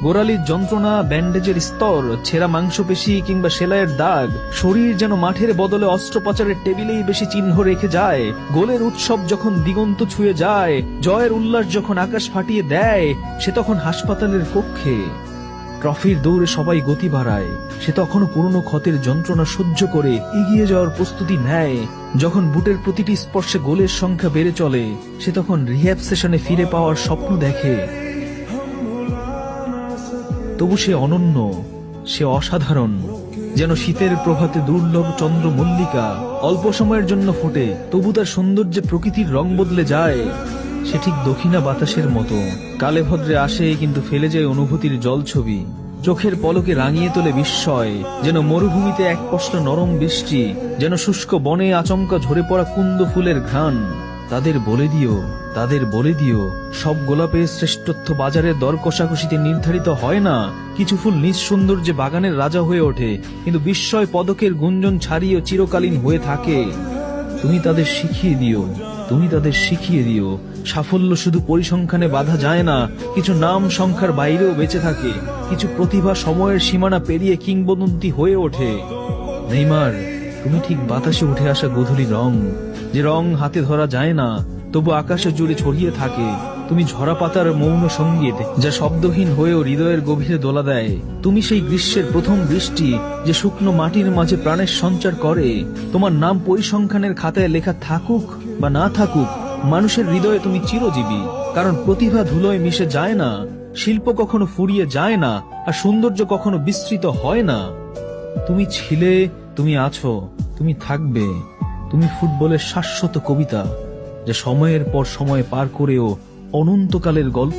গোড়ালির যন্ত্রণা, ব্যান্ডেজের স্তর, ছেঁড়া মাংসপেশি কিংবা সেলাইয়ের দাগ, শরীর যেন মাঠের বদলে অস্ত্রোপচারের টেবিলেই বেশি চিহ্ন রেখে যায়। গোলের উৎসব যখন দিগন্ত ছুঁয়ে যায়, জয়ের উল্লাস যখন আকাশ ফাটিয়ে দেয়, সে তখন হাসপাতালের কক্ষে। ট্রফির দৌড়ে সবাই গতি বাড়ায়, সে তখনও পুরনো ক্ষতের যন্ত্রণা সহ্য করে এগিয়ে যাওয়ার প্রস্তুতি নেয়। যখন বুটের প্রতিটি স্পর্শে গোলের সংখ্যা বেড়ে চলে, সে তখন রিহ্যাব সেশনে ফিরে পাওয়ার স্বপ্ন দেখে। তবু সে অনন্য, সে অসাধারণ, যেন শীতের প্রভাতে দুর্লভ চন্দ্র মল্লিকা। অল্প সময়ের জন্য ফোটে, তবু তার সৌন্দর্যে প্রকৃতির রং বদলে যায়। সে ঠিক দক্ষিণা বাতাসের মতো, কালে ভদ্রে আসে কিন্তু ফেলে যায় অনুভূতির জলছবি। চোখের পলকে রাঙিয়ে তোলে বিস্ময়, যেন মরুভূমিতে এক পশলা নরম বৃষ্টি, যেন শুষ্ক বনে আচমকা ঝরে পড়া কুন্দ ফুলের ঘ্রাণ। তাদের বলে দিও, সব গোলাপের শ্রেষ্ঠত্ব বাজারের দর কষাকষিতে নির্ধারিত হয় না। কিছু ফুল নিজ সৌন্দর্যে বাগানের রাজা হয়ে ওঠে, কিন্তু বিস্ময় পদকের গুঞ্জন ছাড়িয়ে চিরকালীন হয়ে থাকে। তুমি তাদের শিখিয়ে দিও, সাফল্য শুধু পরিসংখ্যানে বাধা যায় না। কিছু নাম সংখ্যার বাইরেও বেঁচে থাকে, কিছু প্রতিভা সময়ের সীমানা পেরিয়ে কিংবদন্তি হয়ে ওঠে। নেইমার, তুমি ঠিক বাতাসে উঠে আসা গোধূলি রং, যে রং হাতে ধরা যায় না, তবু আকাশে জুড়ে ছড়িয়ে থাকে। তুমি ঝরা পাতার মৌন সঙ্গীত, যা শব্দহীন হয়েও হৃদয়ের গভীরে দোলা দেয়। তুমি সেই গ্রীষ্মের প্রথম বৃষ্টি, যে শুকনো মাটির মাঝে প্রাণের সঞ্চার করে। তোমার নাম পরিসংখ্যানের খাতায় লেখা থাকুক বা না থাকুক, মানুষের হৃদয়ে তুমি চিরজীবী। কারণ প্রতিভা ধুলোয় মিশে যায় না, শিল্প কখনো ফুরিয়ে যায় না, আর সৌন্দর্য কখনো বিস্তৃত হয় না। তুমি ছিলে, তুমি আছো, তুমি থাকবে। তুমি ফুটবলের শাশ্বত কবিতা, যা সময়ের পর সময় পার করেও অনন্তকালের গল্প